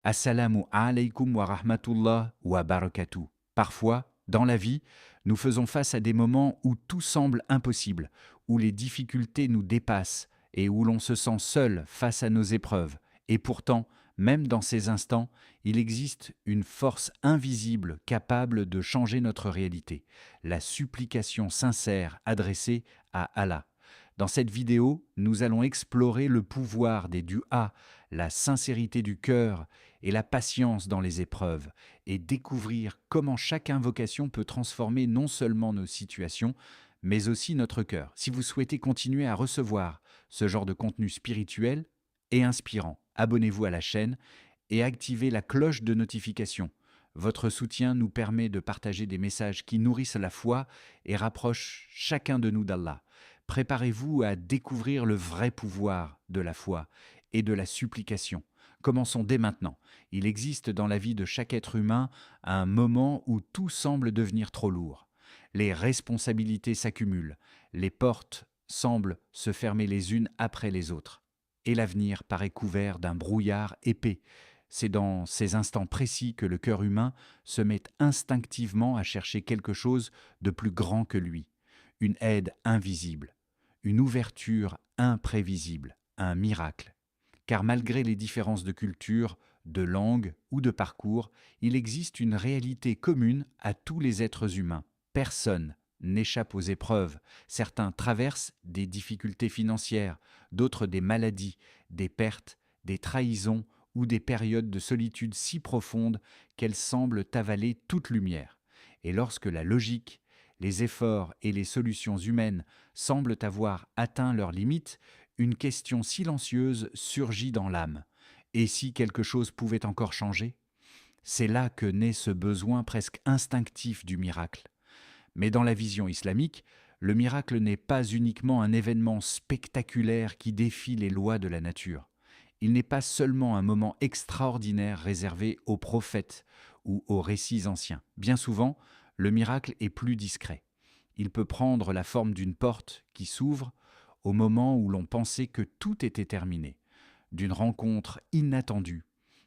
Assalamu alaikum wa rahmatullah wa barakatuh. Parfois, dans la vie, nous faisons face à des moments où tout semble impossible, où les difficultés nous dépassent et où l'on se sent seul face à nos épreuves. Et pourtant, même dans ces instants, il existe une force invisible capable de changer notre réalité, la supplication sincère adressée à Allah. Dans cette vidéo, nous allons explorer le pouvoir des du'as, la sincérité du cœur et la patience dans les épreuves, et découvrir comment chaque invocation peut transformer non seulement nos situations, mais aussi notre cœur. Si vous souhaitez continuer à recevoir ce genre de contenu spirituel et inspirant, abonnez-vous à la chaîne et activez la cloche de notification. Votre soutien nous permet de partager des messages qui nourrissent la foi et rapprochent chacun de nous d'Allah. Préparez-vous à découvrir le vrai pouvoir de la foi et de la supplication. Commençons dès maintenant. Il existe dans la vie de chaque être humain un moment où tout semble devenir trop lourd. Les responsabilités s'accumulent, les portes semblent se fermer les unes après les autres, et l'avenir paraît couvert d'un brouillard épais. C'est dans ces instants précis que le cœur humain se met instinctivement à chercher quelque chose de plus grand que lui, une aide invisible, une ouverture imprévisible, un miracle. Car malgré les différences de culture, de langue ou de parcours, il existe une réalité commune à tous les êtres humains. Personne n'échappe aux épreuves. Certains traversent des difficultés financières, d'autres des maladies, des pertes, des trahisons ou des périodes de solitude si profondes qu'elles semblent avaler toute lumière. Et lorsque la logique, les efforts et les solutions humaines semblent avoir atteint leurs limites, une question silencieuse surgit dans l'âme. Et si quelque chose pouvait encore changer? C'est là que naît ce besoin presque instinctif du miracle. Mais dans la vision islamique, le miracle n'est pas uniquement un événement spectaculaire qui défie les lois de la nature. Il n'est pas seulement un moment extraordinaire réservé aux prophètes ou aux récits anciens. Bien souvent, le miracle est plus discret. Il peut prendre la forme d'une porte qui s'ouvre au moment où l'on pensait que tout était terminé, d'une rencontre inattendue,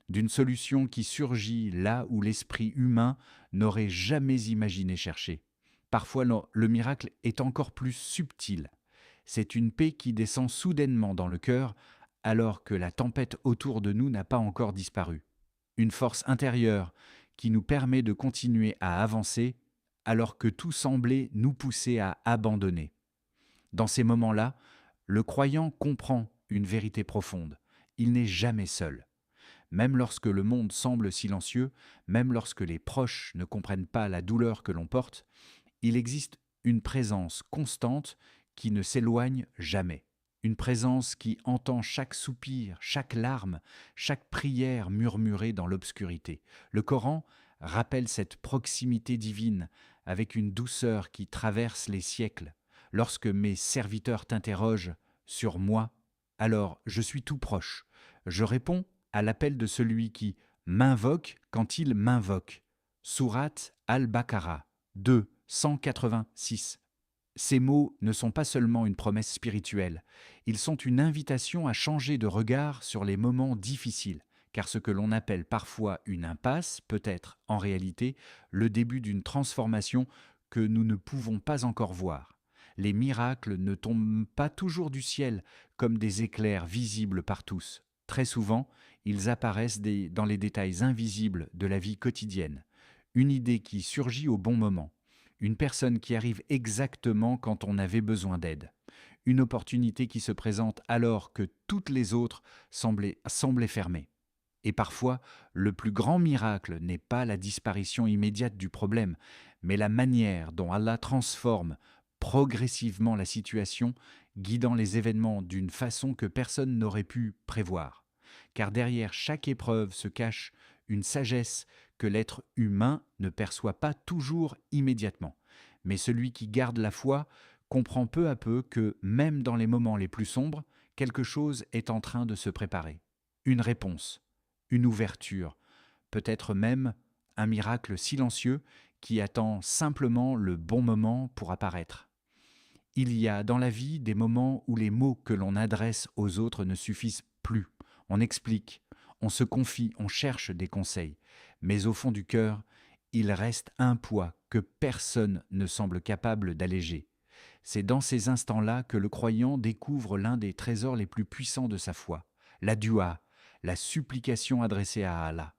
d'une solution qui surgit là où l'esprit humain n'aurait jamais imaginé chercher. Parfois, le miracle est encore plus subtil. C'est une paix qui descend soudainement dans le cœur alors que la tempête autour de nous n'a pas encore disparu. Une force intérieure qui nous permet de continuer à avancer alors que tout semblait nous pousser à abandonner. Dans ces moments-là, le croyant comprend une vérité profonde. Il n'est jamais seul. Même lorsque le monde semble silencieux, même lorsque les proches ne comprennent pas la douleur que l'on porte, il existe une présence constante qui ne s'éloigne jamais. Une présence qui entend chaque soupir, chaque larme, chaque prière murmurée dans l'obscurité. Le Coran rappelle cette proximité divine avec une douceur qui traverse les siècles. Lorsque mes serviteurs t'interrogent sur moi, alors je suis tout proche. Je réponds à l'appel de celui qui m'invoque quand il m'invoque. Sourate Al-Baqarah 2, 186. Ces mots ne sont pas seulement une promesse spirituelle, ils sont une invitation à changer de regard sur les moments difficiles, car ce que l'on appelle parfois une impasse peut être, en réalité, le début d'une transformation que nous ne pouvons pas encore voir. Les miracles ne tombent pas toujours du ciel comme des éclairs visibles par tous. Très souvent, ils apparaissent dans les détails invisibles de la vie quotidienne. Une idée qui surgit au bon moment, une personne qui arrive exactement quand on avait besoin d'aide, une opportunité qui se présente alors que toutes les autres semblaient fermées. Et parfois, le plus grand miracle n'est pas la disparition immédiate du problème, mais la manière dont Allah transforme progressivement la situation, guidant les événements d'une façon que personne n'aurait pu prévoir. Car derrière chaque épreuve se cache une sagesse que l'être humain ne perçoit pas toujours immédiatement. Mais celui qui garde la foi comprend peu à peu que, même dans les moments les plus sombres, quelque chose est en train de se préparer. Une réponse, une ouverture, peut-être même un miracle silencieux qui attend simplement le bon moment pour apparaître. Il y a dans la vie des moments où les mots que l'on adresse aux autres ne suffisent plus. On explique, on se confie, on cherche des conseils, mais au fond du cœur, il reste un poids que personne ne semble capable d'alléger. C'est dans ces instants-là que le croyant découvre l'un des trésors les plus puissants de sa foi, la dua, la supplication adressée à Allah.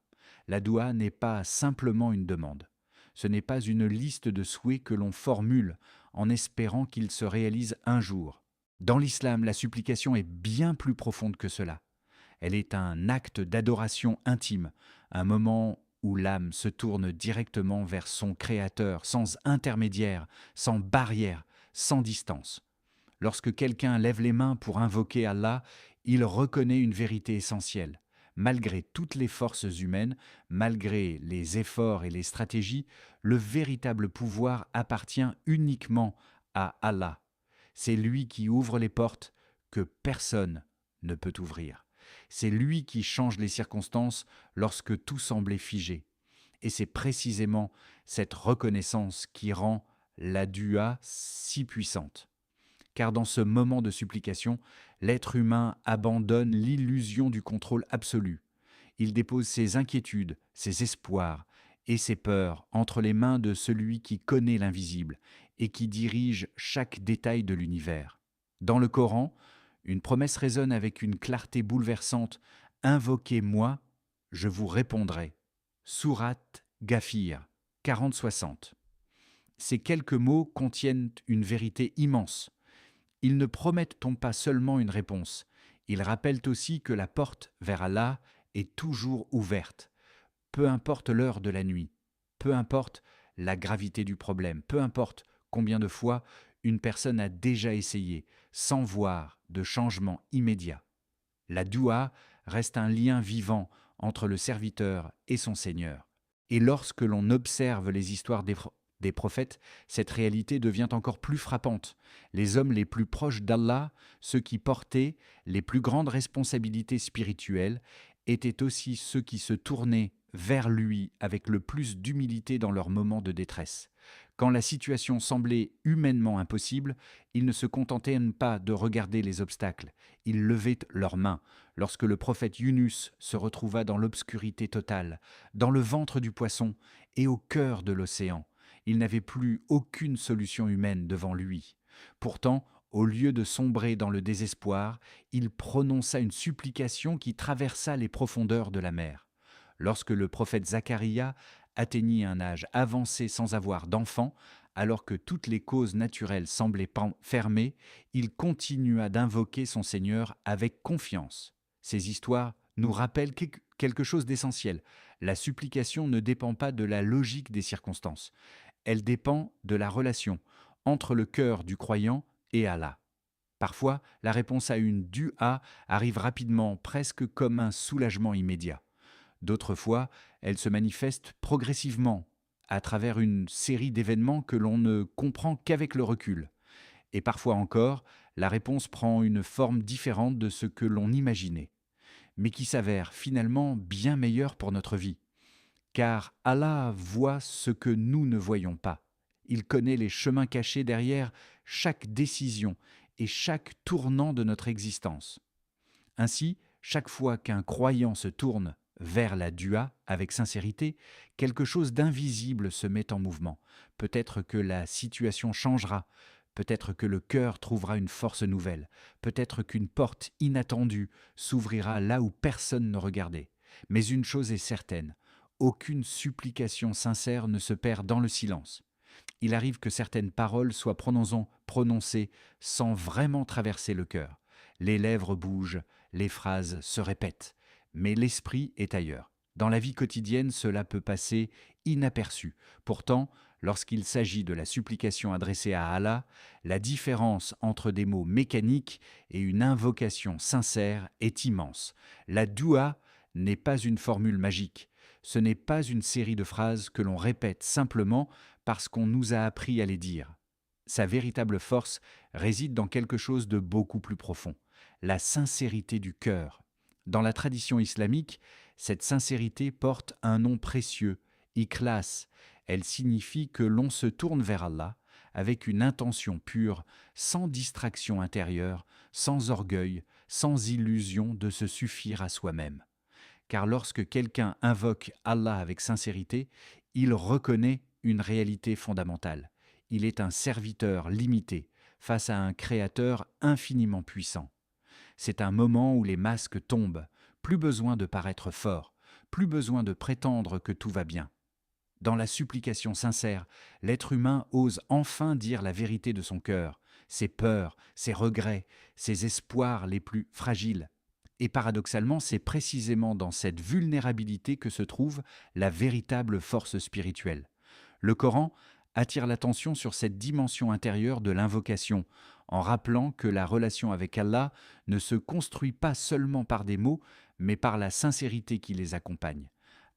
La dua n'est pas simplement une demande. Ce n'est pas une liste de souhaits que l'on formule en espérant qu'ils se réalisent un jour. Dans l'islam, la supplication est bien plus profonde que cela. Elle est un acte d'adoration intime, un moment où l'âme se tourne directement vers son Créateur, sans intermédiaire, sans barrière, sans distance. Lorsque quelqu'un lève les mains pour invoquer Allah, il reconnaît une vérité essentielle. Malgré toutes les forces humaines, malgré les efforts et les stratégies, le véritable pouvoir appartient uniquement à Allah. C'est lui qui ouvre les portes que personne ne peut ouvrir. C'est lui qui change les circonstances lorsque tout semblait figé. Et c'est précisément cette reconnaissance qui rend la dua si puissante. Car dans ce moment de supplication, l'être humain abandonne l'illusion du contrôle absolu. Il dépose ses inquiétudes, ses espoirs et ses peurs entre les mains de celui qui connaît l'invisible et qui dirige chaque détail de l'univers. Dans le Coran, une promesse résonne avec une clarté bouleversante. « Invoquez-moi, je vous répondrai ». Sourate Ghafir 40-60. Ces quelques mots contiennent une vérité immense. Ils ne promettent donc pas seulement une réponse, ils rappellent aussi que la porte vers Allah est toujours ouverte. Peu importe l'heure de la nuit, peu importe la gravité du problème, peu importe combien de fois une personne a déjà essayé, sans voir de changement immédiat. La dua reste un lien vivant entre le serviteur et son Seigneur. Et lorsque l'on observe les histoires des prophètes, cette réalité devient encore plus frappante. Les hommes les plus proches d'Allah, ceux qui portaient les plus grandes responsabilités spirituelles, étaient aussi ceux qui se tournaient vers lui avec le plus d'humilité dans leurs moments de détresse. Quand la situation semblait humainement impossible, ils ne se contentaient pas de regarder les obstacles, ils levaient leurs mains. Lorsque le prophète Yunus se retrouva dans l'obscurité totale, dans le ventre du poisson et au cœur de l'océan, il n'avait plus aucune solution humaine devant lui. Pourtant, au lieu de sombrer dans le désespoir, il prononça une supplication qui traversa les profondeurs de la mer. Lorsque le prophète Zacharia atteignit un âge avancé sans avoir d'enfant, alors que toutes les causes naturelles semblaient fermées, il continua d'invoquer son Seigneur avec confiance. Ces histoires nous rappellent quelque chose d'essentiel. La supplication ne dépend pas de la logique des circonstances. Elle dépend de la relation entre le cœur du croyant et Allah. Parfois, la réponse à une dua arrive rapidement, presque comme un soulagement immédiat. D'autres fois, elle se manifeste progressivement, à travers une série d'événements que l'on ne comprend qu'avec le recul. Et parfois encore, la réponse prend une forme différente de ce que l'on imaginait, mais qui s'avère finalement bien meilleure pour notre vie. Car Allah voit ce que nous ne voyons pas. Il connaît les chemins cachés derrière chaque décision et chaque tournant de notre existence. Ainsi, chaque fois qu'un croyant se tourne vers la dua avec sincérité, quelque chose d'invisible se met en mouvement. Peut-être que la situation changera, peut-être que le cœur trouvera une force nouvelle, peut-être qu'une porte inattendue s'ouvrira là où personne ne regardait. Mais une chose est certaine, aucune supplication sincère ne se perd dans le silence. Il arrive que certaines paroles soient prononcées sans vraiment traverser le cœur. Les lèvres bougent, les phrases se répètent, mais l'esprit est ailleurs. Dans la vie quotidienne, cela peut passer inaperçu. Pourtant, lorsqu'il s'agit de la supplication adressée à Allah, la différence entre des mots mécaniques et une invocation sincère est immense. La dua n'est pas une formule magique. Ce n'est pas une série de phrases que l'on répète simplement parce qu'on nous a appris à les dire. Sa véritable force réside dans quelque chose de beaucoup plus profond, la sincérité du cœur. Dans la tradition islamique, cette sincérité porte un nom précieux, ikhlas. Elle signifie que l'on se tourne vers Allah avec une intention pure, sans distraction intérieure, sans orgueil, sans illusion de se suffire à soi-même. car lorsque quelqu'un invoque Allah avec sincérité, il reconnaît une réalité fondamentale. Il est un serviteur limité face à un créateur infiniment puissant. C'est un moment où les masques tombent, plus besoin de paraître fort, plus besoin de prétendre que tout va bien. Dans la supplication sincère, l'être humain ose enfin dire la vérité de son cœur, ses peurs, ses regrets, ses espoirs les plus fragiles. Et paradoxalement, c'est précisément dans cette vulnérabilité que se trouve la véritable force spirituelle. Le Coran attire l'attention sur cette dimension intérieure de l'invocation, en rappelant que la relation avec Allah ne se construit pas seulement par des mots, mais par la sincérité qui les accompagne.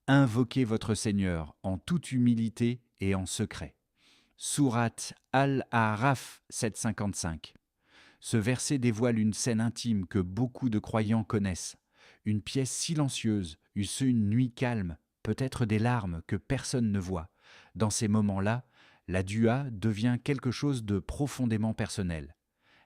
Invoquez votre Seigneur en toute humilité et en secret. Sourate Al-A'raf 755. Ce verset dévoile une scène intime que beaucoup de croyants connaissent. Une pièce silencieuse, une nuit calme, peut-être des larmes que personne ne voit. Dans ces moments-là, la dua devient quelque chose de profondément personnel.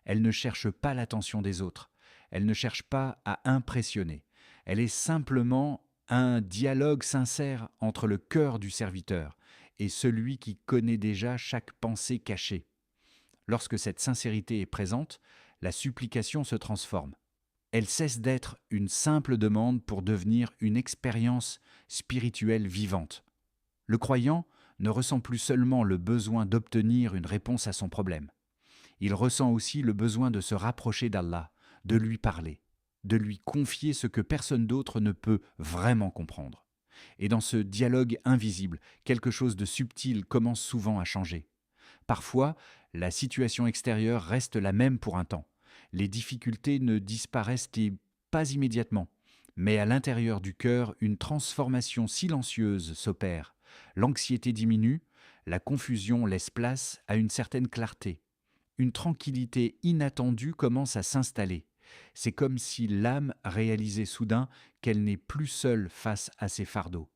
Elle ne cherche pas l'attention des autres. Elle ne cherche pas à impressionner. Elle est simplement un dialogue sincère entre le cœur du serviteur et celui qui connaît déjà chaque pensée cachée. Lorsque cette sincérité est présente, la supplication se transforme. Elle cesse d'être une simple demande pour devenir une expérience spirituelle vivante. Le croyant ne ressent plus seulement le besoin d'obtenir une réponse à son problème. Il ressent aussi le besoin de se rapprocher d'Allah, de lui parler, de lui confier ce que personne d'autre ne peut vraiment comprendre. Et dans ce dialogue invisible, quelque chose de subtil commence souvent à changer. Parfois, la situation extérieure reste la même pour un temps. Les difficultés ne disparaissent pas immédiatement, mais à l'intérieur du cœur, une transformation silencieuse s'opère. L'anxiété diminue, la confusion laisse place à une certaine clarté. Une tranquillité inattendue commence à s'installer. C'est comme si l'âme réalisait soudain qu'elle n'est plus seule face à ses fardeaux.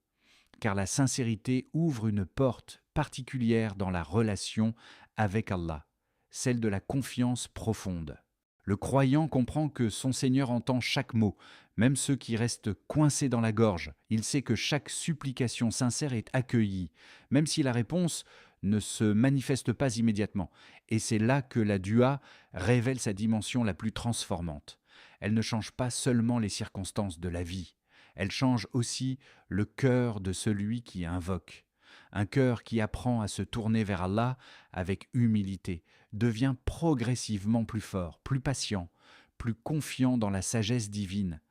Car la sincérité ouvre une porte particulière dans la relation avec Allah, celle de la confiance profonde. Le croyant comprend que son Seigneur entend chaque mot, même ceux qui restent coincés dans la gorge. Il sait que chaque supplication sincère est accueillie, même si la réponse ne se manifeste pas immédiatement. Et c'est là que la dua révèle sa dimension la plus transformante. Elle ne change pas seulement les circonstances de la vie, elle change aussi le cœur de celui qui invoque. Un cœur qui apprend à se tourner vers Allah avec humilité devient progressivement plus fort, plus patient, plus confiant dans la sagesse divine.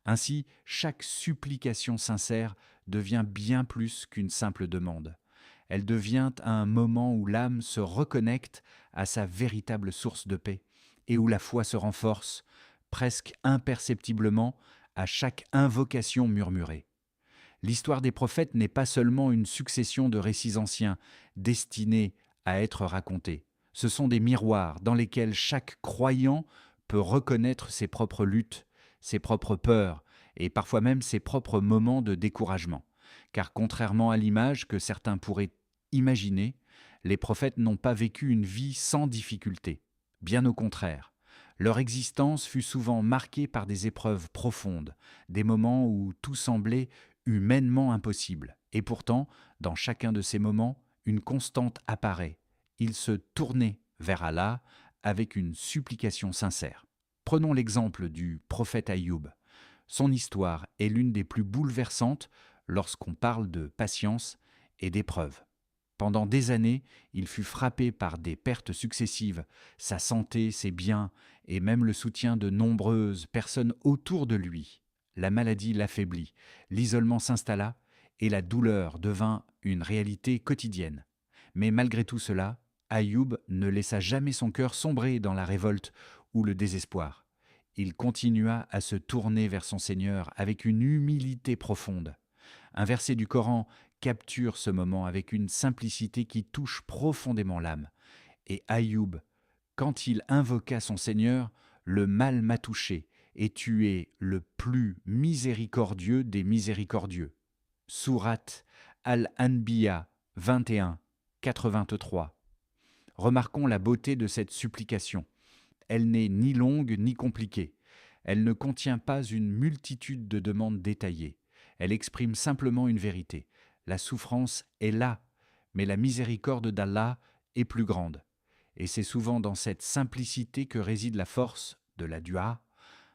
Ainsi, chaque supplication sincère devient bien plus qu'une simple demande. Elle devient un moment où l'âme se reconnecte à sa véritable source de paix et où la foi se renforce, presque imperceptiblement, à chaque invocation murmurée. L'histoire des prophètes n'est pas seulement une succession de récits anciens destinés à être racontés. Ce sont des miroirs dans lesquels chaque croyant peut reconnaître ses propres luttes, ses propres peurs et parfois même ses propres moments de découragement. Car contrairement à l'image que certains pourraient imaginer, les prophètes n'ont pas vécu une vie sans difficulté. Bien au contraire. Leur existence fut souvent marquée par des épreuves profondes, des moments où tout semblait humainement impossible. Et pourtant, dans chacun de ces moments, une constante apparaît. Ils se tournaient vers Allah avec une supplication sincère. Prenons l'exemple du prophète Ayoub. Son histoire est l'une des plus bouleversantes lorsqu'on parle de patience et d'épreuve. Pendant des années, il fut frappé par des pertes successives, sa santé, ses biens et même le soutien de nombreuses personnes autour de lui. La maladie l'affaiblit, l'isolement s'installa et la douleur devint une réalité quotidienne. Mais malgré tout cela, Ayoub ne laissa jamais son cœur sombrer dans la révolte ou le désespoir. Il continua à se tourner vers son Seigneur avec une humilité profonde. Un verset du Coran capture ce moment avec une simplicité qui touche profondément l'âme. Et Ayoub, quand il invoqua son Seigneur, le mal m'a touché, et tu es le plus miséricordieux des miséricordieux. Sourate Al-Anbiya 21, 83. Remarquons la beauté de cette supplication. Elle n'est ni longue ni compliquée. Elle ne contient pas une multitude de demandes détaillées. Elle exprime simplement une vérité. La souffrance est là, mais la miséricorde d'Allah est plus grande. Et c'est souvent dans cette simplicité que réside la force de la dua.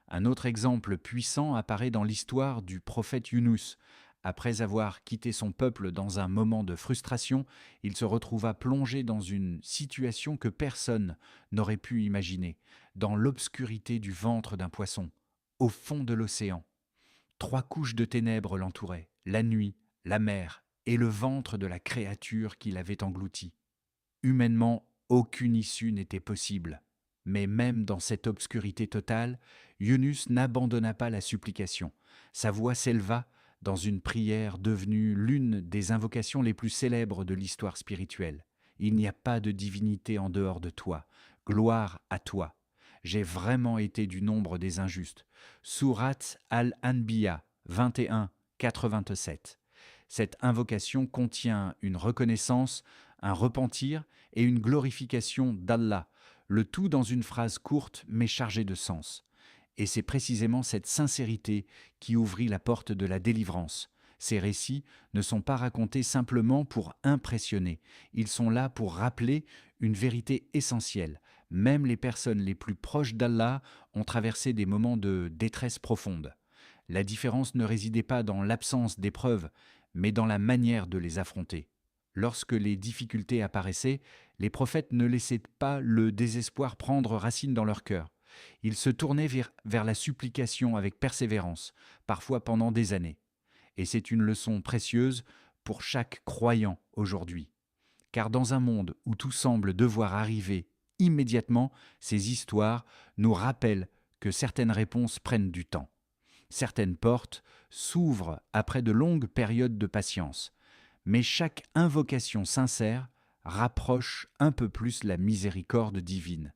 Un autre exemple puissant apparaît dans l'histoire du prophète Yunus. Après avoir quitté son peuple dans un moment de frustration, il se retrouva plongé dans une situation que personne n'aurait pu imaginer, dans l'obscurité du ventre d'un poisson, au fond de l'océan. 3 couches de ténèbres l'entouraient, la nuit, la mer et le ventre de la créature qui l'avait englouti. Humainement, aucune issue n'était possible. Mais même dans cette obscurité totale, Yunus n'abandonna pas la supplication. Sa voix s'éleva dans une prière devenue l'une des invocations les plus célèbres de l'histoire spirituelle. Il n'y a pas de divinité en dehors de toi. Gloire à toi. J'ai vraiment été du nombre des injustes. Sourate Al-Anbiya 21, 87. Cette invocation contient une reconnaissance, un repentir et une glorification d'Allah, le tout dans une phrase courte mais chargée de sens. Et c'est précisément cette sincérité qui ouvrit la porte de la délivrance. Ces récits ne sont pas racontés simplement pour impressionner, ils sont là pour rappeler une vérité essentielle. Même les personnes les plus proches d'Allah ont traversé des moments de détresse profonde. La différence ne résidait pas dans l'absence d'épreuves, mais dans la manière de les affronter. Lorsque les difficultés apparaissaient, les prophètes ne laissaient pas le désespoir prendre racine dans leur cœur. Ils se tournaient vers la supplication avec persévérance, parfois pendant des années. Et c'est une leçon précieuse pour chaque croyant aujourd'hui. Car dans un monde où tout semble devoir arriver immédiatement, ces histoires nous rappellent que certaines réponses prennent du temps. Certaines portes s'ouvrent après de longues périodes de patience, mais chaque invocation sincère rapproche un peu plus la miséricorde divine.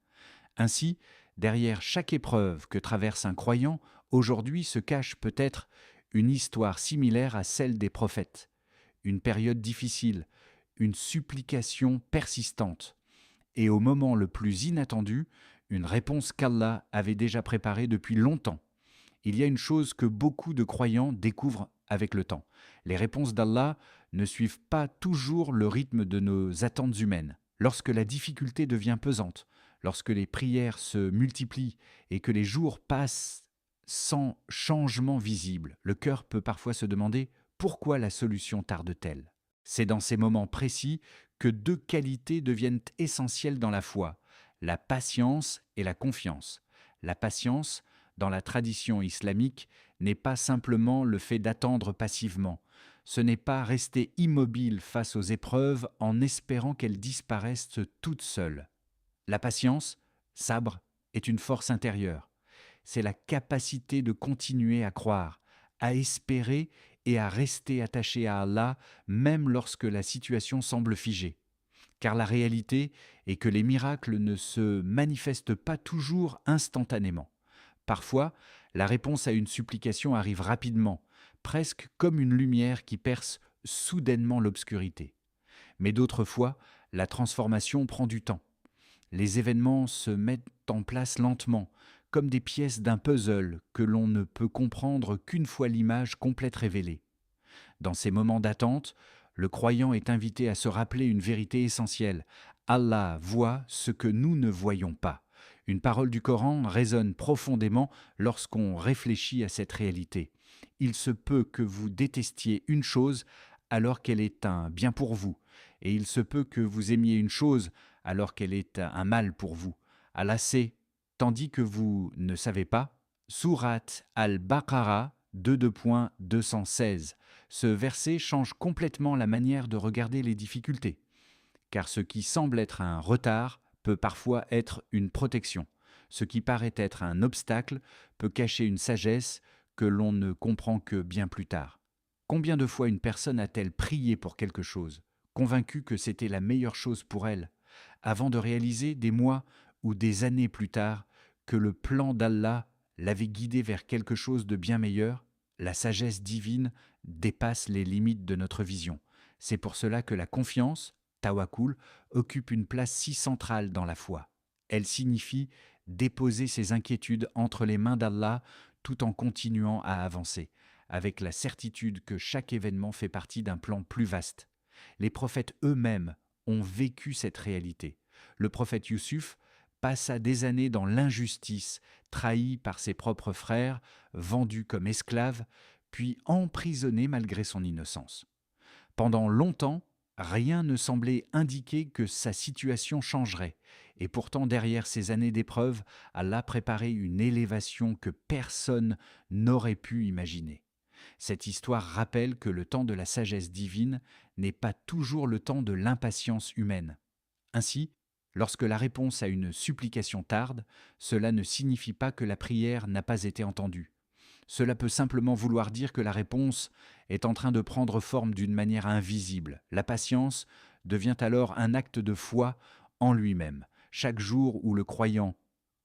Ainsi, derrière chaque épreuve que traverse un croyant, aujourd'hui se cache peut-être une histoire similaire à celle des prophètes, une période difficile, une supplication persistante, et au moment le plus inattendu, une réponse qu'Allah avait déjà préparée depuis longtemps. Il y a une chose que beaucoup de croyants découvrent avec le temps. Les réponses d'Allah ne suivent pas toujours le rythme de nos attentes humaines. Lorsque la difficulté devient pesante, lorsque les prières se multiplient et que les jours passent sans changement visible, le cœur peut parfois se demander pourquoi la solution tarde-t-elle. C'est dans ces moments précis que 2 qualités deviennent essentielles dans la foi, la patience et la confiance. La patience, dans la tradition islamique, n'est pas simplement le fait d'attendre passivement. Ce n'est pas rester immobile face aux épreuves en espérant qu'elles disparaissent toutes seules. La patience, sabre, est une force intérieure. C'est la capacité de continuer à croire, à espérer et à rester attaché à Allah même lorsque la situation semble figée. Car la réalité est que les miracles ne se manifestent pas toujours instantanément. Parfois, la réponse à une supplication arrive rapidement, presque comme une lumière qui perce soudainement l'obscurité. Mais d'autres fois, la transformation prend du temps. Les événements se mettent en place lentement, comme des pièces d'un puzzle que l'on ne peut comprendre qu'une fois l'image complète révélée. Dans ces moments d'attente, le croyant est invité à se rappeler une vérité essentielle. Allah voit ce que nous ne voyons pas. Une parole du Coran résonne profondément lorsqu'on réfléchit à cette réalité. Il se peut que vous détestiez une chose alors qu'elle est un bien pour vous, et il se peut que vous aimiez une chose alors qu'elle est un mal pour vous. Allah sait, tandis que vous ne savez pas. Sourate Al-Baqarah 2.216. Ce verset change complètement la manière de regarder les difficultés, car ce qui semble être un retard peut parfois être une protection. Ce qui paraît être un obstacle peut cacher une sagesse que l'on ne comprend que bien plus tard. Combien de fois une personne a-t-elle prié pour quelque chose, convaincue que c'était la meilleure chose pour elle, avant de réaliser des mois ou des années plus tard que le plan d'Allah l'avait guidée vers quelque chose de bien meilleur? La sagesse divine dépasse les limites de notre vision. C'est pour cela que la confiance, tawakkul, occupe une place si centrale dans la foi. Elle signifie déposer ses inquiétudes entre les mains d'Allah tout en continuant à avancer. avec la certitude que chaque événement fait partie d'un plan plus vaste. Les prophètes eux-mêmes ont vécu cette réalité. Le prophète Youssouf passa des années dans l'injustice, trahi par ses propres frères, vendu comme esclave, puis emprisonné malgré son innocence. Pendant longtemps, rien ne semblait indiquer que sa situation changerait, et pourtant derrière ces années d'épreuve, Allah préparait une élévation que personne n'aurait pu imaginer. Cette histoire rappelle que le temps de la sagesse divine n'est pas toujours le temps de l'impatience humaine. Ainsi, lorsque la réponse à une supplication tarde, cela ne signifie pas que la prière n'a pas été entendue. Cela peut simplement vouloir dire que la réponse est en train de prendre forme d'une manière invisible. La patience devient alors un acte de foi en lui-même. Chaque jour où le croyant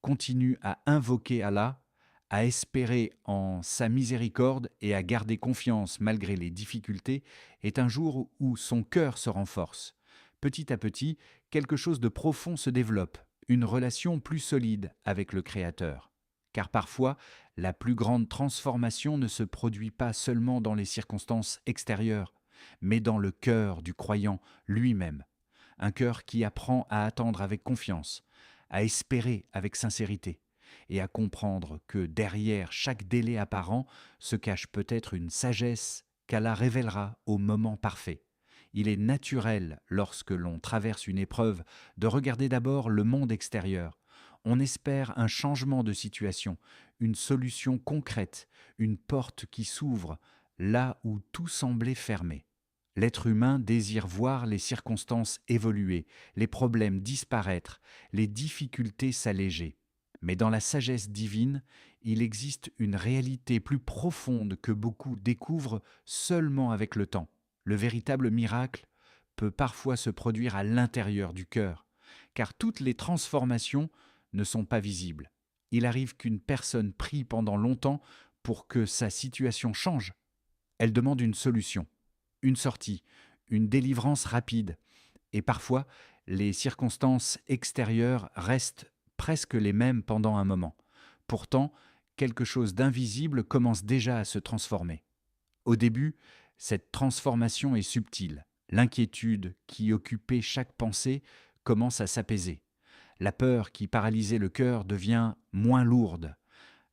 continue à invoquer Allah, à espérer en sa miséricorde et à garder confiance malgré les difficultés, est un jour où son cœur se renforce. Petit à petit, quelque chose de profond se développe, une relation plus solide avec le Créateur. Car parfois, la plus grande transformation ne se produit pas seulement dans les circonstances extérieures, mais dans le cœur du croyant lui-même. Un cœur qui apprend à attendre avec confiance, à espérer avec sincérité, et à comprendre que derrière chaque délai apparent se cache peut-être une sagesse qu'Allah révélera au moment parfait. Il est naturel, lorsque l'on traverse une épreuve, de regarder d'abord le monde extérieur. On espère un changement de situation, une solution concrète, une porte qui s'ouvre là où tout semblait fermé. L'être humain désire voir les circonstances évoluer, les problèmes disparaître, les difficultés s'alléger. Mais dans la sagesse divine, il existe une réalité plus profonde que beaucoup découvrent seulement avec le temps. Le véritable miracle peut parfois se produire à l'intérieur du cœur, car toutes les transformations ne sont pas visibles. Il arrive qu'une personne prie pendant longtemps pour que sa situation change. Elle demande une solution, une sortie, une délivrance rapide. Et parfois, les circonstances extérieures restent presque les mêmes pendant un moment. Pourtant, quelque chose d'invisible commence déjà à se transformer. Au début, cette transformation est subtile. L'inquiétude qui occupait chaque pensée commence à s'apaiser. La peur qui paralysait le cœur devient moins lourde.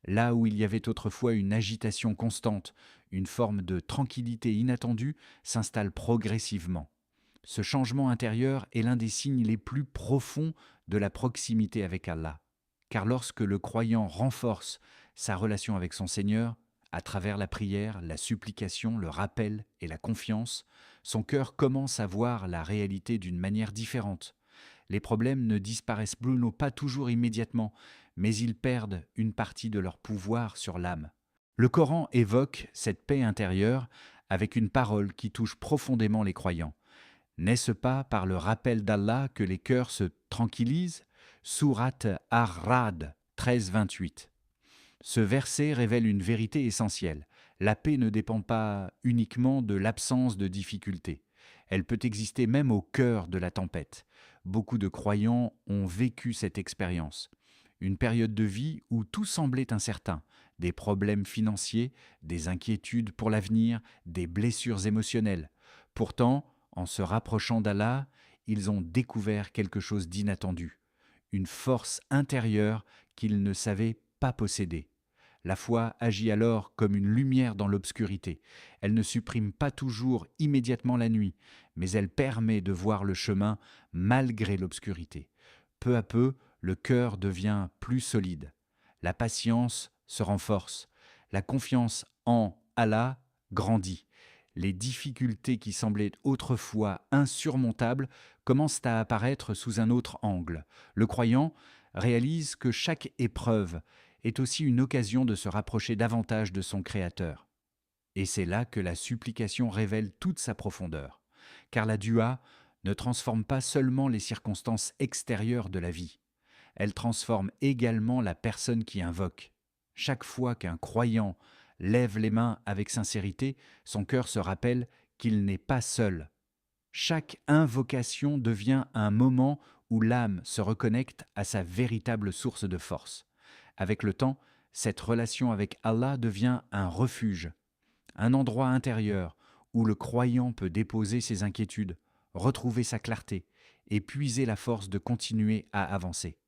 Là où il y avait autrefois une agitation constante, une forme de tranquillité inattendue s'installe progressivement. Ce changement intérieur est l'un des signes les plus profonds de la proximité avec Allah. Car lorsque le croyant renforce sa relation avec son Seigneur, à travers la prière, la supplication, le rappel et la confiance, son cœur commence à voir la réalité d'une manière différente. Les problèmes ne disparaissent plus, non pas toujours immédiatement, mais ils perdent une partie de leur pouvoir sur l'âme. Le Coran évoque cette paix intérieure avec une parole qui touche profondément les croyants. N'est-ce pas par le rappel d'Allah que les cœurs se tranquillisent? Sourate Ar-Ra'd 13-28. Ce verset révèle une vérité essentielle. La paix ne dépend pas uniquement de l'absence de difficultés. Elle peut exister même au cœur de la tempête. Beaucoup de croyants ont vécu cette expérience. Une période de vie où tout semblait incertain, des problèmes financiers, des inquiétudes pour l'avenir, des blessures émotionnelles. Pourtant, en se rapprochant d'Allah, ils ont découvert quelque chose d'inattendu, une force intérieure qu'ils ne savaient pas posséder. La foi agit alors comme une lumière dans l'obscurité. Elle ne supprime pas toujours immédiatement la nuit, mais elle permet de voir le chemin malgré l'obscurité. Peu à peu, le cœur devient plus solide. La patience se renforce. La confiance en Allah grandit. Les difficultés qui semblaient autrefois insurmontables commencent à apparaître sous un autre angle. Le croyant réalise que chaque épreuve est aussi une occasion de se rapprocher davantage de son Créateur. Et c'est là que la supplication révèle toute sa profondeur. Car la dua ne transforme pas seulement les circonstances extérieures de la vie. Elle transforme également la personne qui invoque. Chaque fois qu'un croyant lève les mains avec sincérité, son cœur se rappelle qu'il n'est pas seul. Chaque invocation devient un moment où l'âme se reconnecte à sa véritable source de force. Avec le temps, cette relation avec Allah devient un refuge. un endroit intérieur où le croyant peut déposer ses inquiétudes, retrouver sa clarté et puiser la force de continuer à avancer.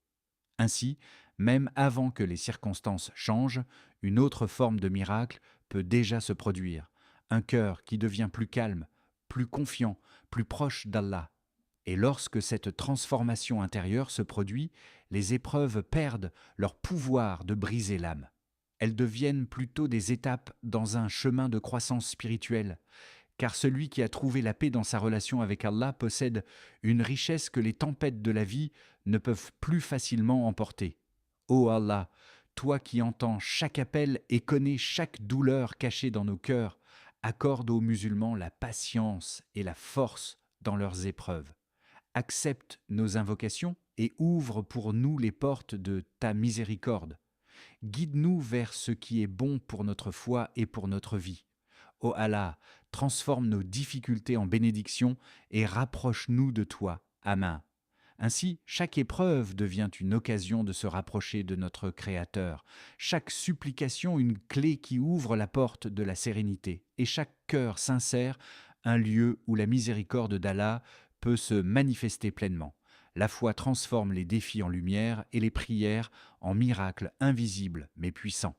Ainsi, même avant que les circonstances changent, une autre forme de miracle peut déjà se produire, un cœur qui devient plus calme, plus confiant, plus proche d'Allah. Et lorsque cette transformation intérieure se produit, les épreuves perdent leur pouvoir de briser l'âme. Elles deviennent plutôt des étapes dans un chemin de croissance spirituelle, car celui qui a trouvé la paix dans sa relation avec Allah possède une richesse que les tempêtes de la vie ne peuvent plus facilement emporter. Ô Allah, toi qui entends chaque appel et connais chaque douleur cachée dans nos cœurs, accorde aux musulmans la patience et la force dans leurs épreuves. Accepte nos invocations et ouvre pour nous les portes de ta miséricorde. Guide-nous vers ce qui est bon pour notre foi et pour notre vie. Ô Allah, transforme nos difficultés en bénédictions et rapproche-nous de toi. Amen. Ainsi, chaque épreuve devient une occasion de se rapprocher de notre Créateur, chaque supplication une clé qui ouvre la porte de la sérénité, et chaque cœur sincère un lieu où la miséricorde d'Allah peut se manifester pleinement. La foi transforme les défis en lumière et les prières en miracles invisibles mais puissants.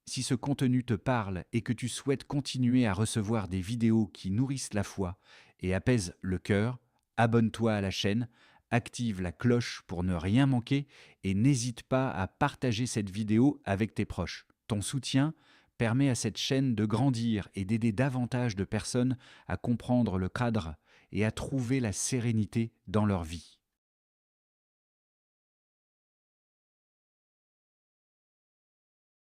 Si ce contenu te parle et que tu souhaites continuer à recevoir des vidéos qui nourrissent la foi et apaisent le cœur, abonne-toi à la chaîne, active la cloche pour ne rien manquer et n'hésite pas à partager cette vidéo avec tes proches. Ton soutien permet à cette chaîne de grandir et d'aider davantage de personnes à comprendre le cadre et à trouver la sérénité dans leur vie.